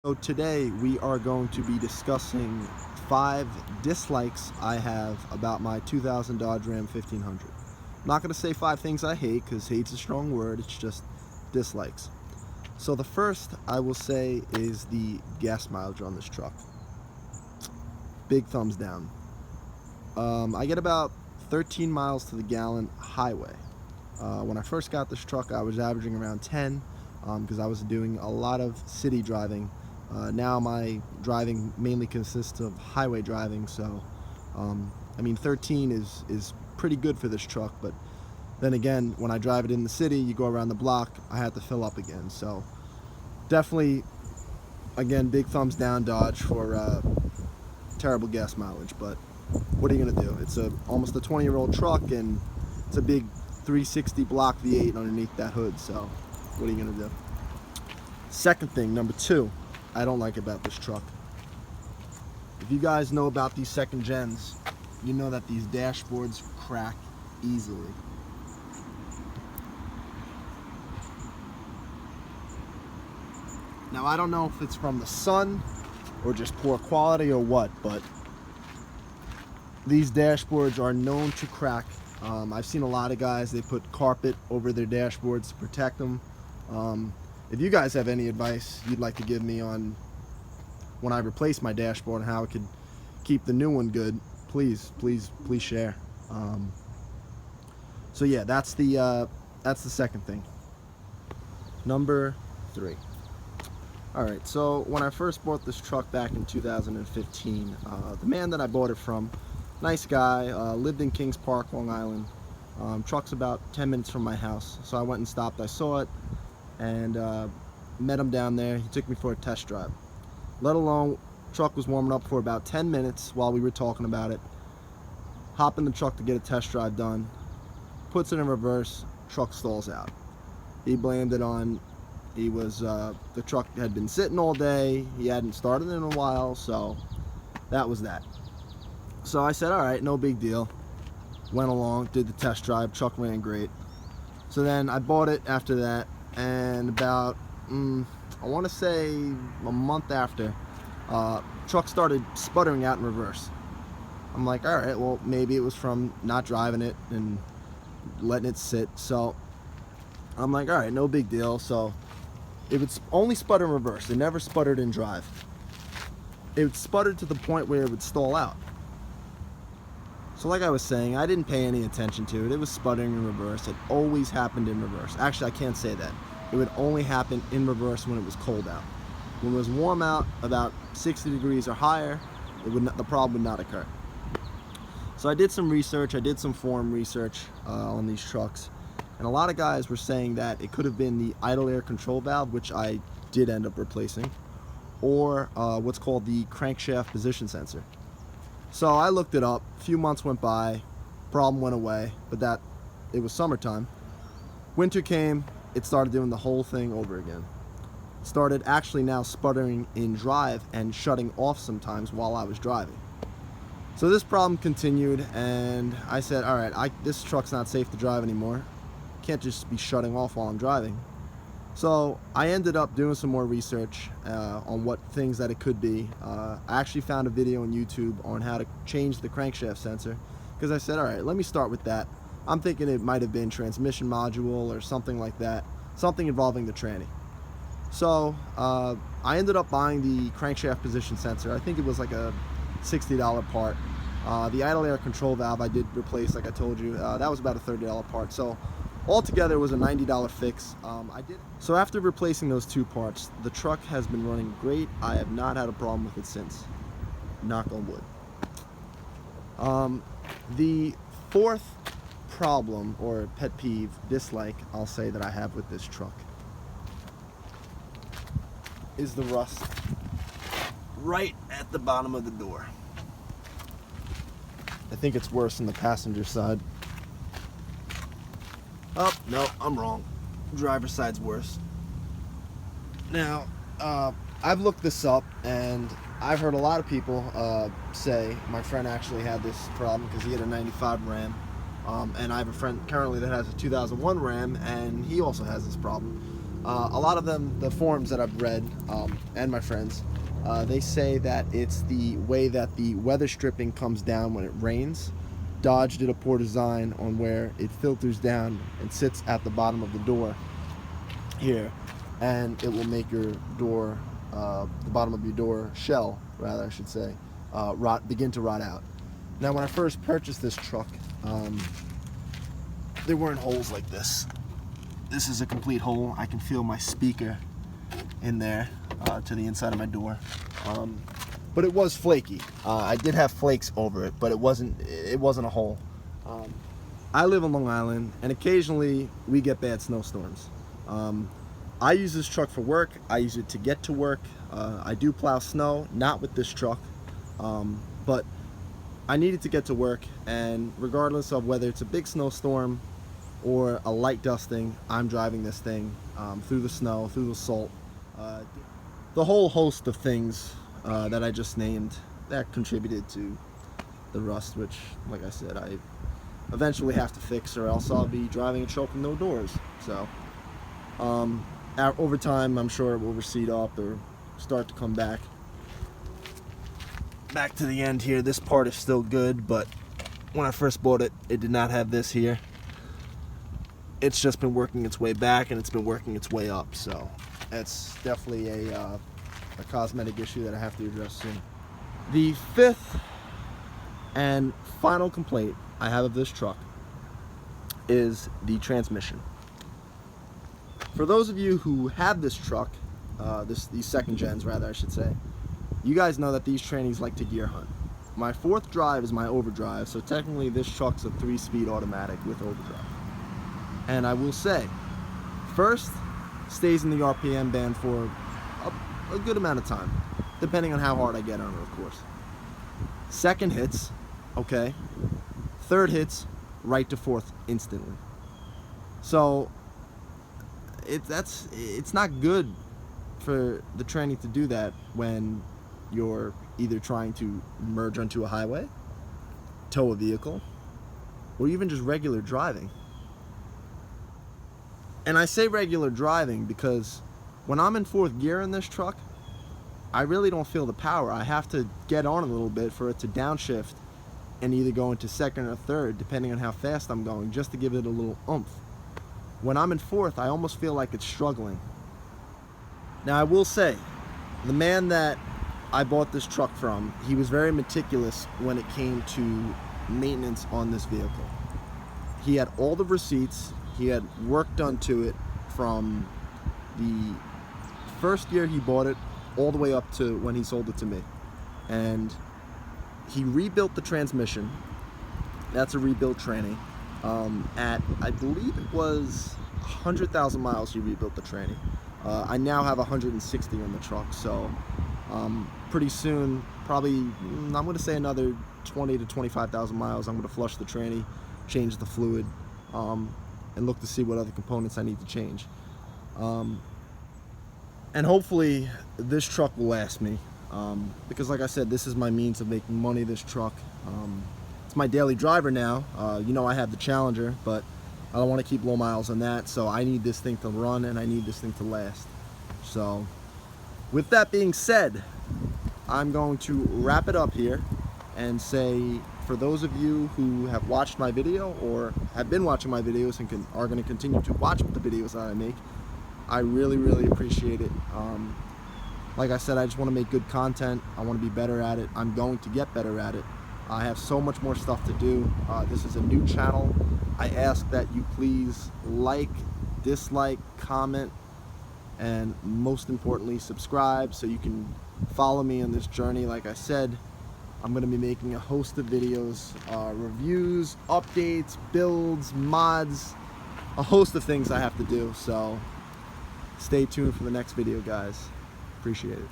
So today we are going to be discussing 5 dislikes I have about my 2000 Dodge Ram 1500. I'm not going to say 5 things I hate because hate's a strong word, it's just dislikes. So the first I will say is the gas mileage on this truck. Big thumbs down. I get about 13 miles to the gallon highway. When I first got this truck I was averaging around 10 because I was doing a lot of city driving. Now my driving mainly consists of highway driving, so 13 is pretty good for this truck, but then again, when I drive it in the city, you go around the block, I have to fill up again. So definitely, again, big thumbs down Dodge for terrible gas mileage, but what are you gonna do? It's almost a 20-year-old truck, and it's a big 360 block V8 underneath that hood, so what are you gonna do? Second thing, number 2, I don't like about this truck. If you guys know about these second gens, you know that these dashboards crack easily. Now I don't know if it's from the sun or just poor quality or what, but these dashboards are known to crack. I've seen a lot of guys, they put carpet over their dashboards to protect them. If you guys have any advice you'd like to give me on when I replace my dashboard and how I could keep the new one good, please share. So yeah, that's the second thing. Number 3. All right, so when I first bought this truck back in 2015, the man that I bought it from, nice guy, lived in Kings Park, Long Island. Truck's about 10 minutes from my house, so I went and stopped. I saw it and met him down there. He took me for a test drive. Let alone, truck was warming up for about 10 minutes while we were talking about it. Hop in the truck to get a test drive done, puts it in reverse, truck stalls out. He blamed it on, the truck had been sitting all day, he hadn't started in a while, so that was that. So I said, all right, no big deal. Went along, did the test drive, truck ran great. So then I bought it after that, and about, I want to say a month after, truck started sputtering out in reverse. I'm like, all right, well, maybe it was from not driving it and letting it sit. So I'm like, all right, no big deal. So it would only sputter in reverse. It never sputtered in drive. It would sputter to the point where it would stall out. So like I was saying, I didn't pay any attention to it. It was sputtering in reverse. It always happened in reverse. Actually, I can't say that. It would only happen in reverse when it was cold out. When it was warm out, about 60 degrees or higher, the problem would not occur. So I did some research. I did some forum research on these trucks, and a lot of guys were saying that it could have been the idle air control valve, which I did end up replacing, or what's called the crankshaft position sensor. So I looked it up. A few months went by, problem went away, but it was summertime. Winter came, it started doing the whole thing over again. Started actually now sputtering in drive and shutting off sometimes while I was driving. So this problem continued, and I said, all right, this truck's not safe to drive anymore. Can't just be shutting off while I'm driving. So I ended up doing some more research on what things that it could be. I actually found a video on YouTube on how to change the crankshaft sensor, because I said, all right, let me start with that. I'm thinking it might have been transmission module or something like that, something involving the tranny. So I ended up buying the crankshaft position sensor. I think it was like a $60 part. The idle air control valve I did replace, like I told you. That was about a $30 part. So altogether it was a $90 fix. So after replacing those 2 parts, the truck has been running great. I have not had a problem with it since. Knock on wood. The fourth problem, or pet peeve, dislike, I'll say, that I have with this truck is the rust right at the bottom of the door. I think it's worse on the passenger side. Oh, no, I'm wrong. Driver's side's worse. Now, I've looked this up, and I've heard a lot of people say, my friend actually had this problem because he had a 95 Ram, and I have a friend currently that has a 2001 Ram, and he also has this problem. A lot of them, the forums that I've read, and my friends, they say that it's the way that the weather stripping comes down when it rains. Dodge did a poor design on where it filters down and sits at the bottom of the door here, and it will make your door, the bottom of your door shell, rather I should say, begin to rot out. Now, when I first purchased this truck, there weren't holes like this. This is a complete hole. I can feel my speaker in there to the inside of my door. But it was flaky. I did have flakes over it, but it wasn't a hole. I live on Long Island, and occasionally we get bad snowstorms. I use this truck for work. I use it to get to work. I do plow snow, not with this truck, but I needed to get to work, and regardless of whether it's a big snowstorm or a light dusting, I'm driving this thing through the snow, through the salt, the whole host of things that I just named that contributed to the rust, which, like I said, I eventually have to fix, or else I'll be driving a truck with no doors. So over time, I'm sure it will recede up or start to come back to the end here. This part is still good, but when I first bought it, it did not have this here. It's just been working its way back, and it's been working its way up, so it's definitely a cosmetic issue that I have to address soon. The fifth and final complaint I have of this truck is the transmission. For those of you who have this truck, these second gens rather I should say, you guys know that these trannies like to gear hunt. My fourth drive is my overdrive, so technically this truck's a 3-speed automatic with overdrive. And I will say, first, stays in the RPM band for a good amount of time, depending on how hard I get on it, of course. Second hits, okay. Third hits, right to fourth instantly. So it's not good for the tranny to do that when you're either trying to merge onto a highway, tow a vehicle, or even just regular driving. And I say regular driving because when I'm in fourth gear in this truck, I really don't feel the power. I have to get on a little bit for it to downshift and either go into second or third, depending on how fast I'm going, just to give it a little oomph. When I'm in fourth, I almost feel like it's struggling. Now, I will say, the man that I bought this truck from, he was very meticulous when it came to maintenance on this vehicle. He had all the receipts. He had work done to it from the first year he bought it all the way up to when he sold it to me. And he rebuilt the transmission. That's a rebuilt tranny. At, I believe it was 100,000 miles he rebuilt the tranny. I now have 160 on the truck, so pretty soon, probably, I'm going to say another 20 to 25,000 miles, I'm going to flush the tranny, change the fluid, and look to see what other components I need to change. And hopefully this truck will last me, because like I said, this is my means of making money, this truck. It's my daily driver now. You know, I have the Challenger, but I don't want to keep low miles on that, so I need this thing to run and I need this thing to last. So with that being said, I'm going to wrap it up here and say, for those of you who have watched my video or have been watching my videos and are going to continue to watch the videos that I make, I really, really appreciate it. Like I said, I just want to make good content. I want to be better at it. I'm going to get better at it. I have so much more stuff to do. This is a new channel. I ask that you please like, dislike, comment, and most importantly, subscribe so you can follow me on this journey. Like I said, I'm going to be making a host of videos, reviews, updates, builds, mods, a host of things I have to do. So stay tuned for the next video, guys. Appreciate it.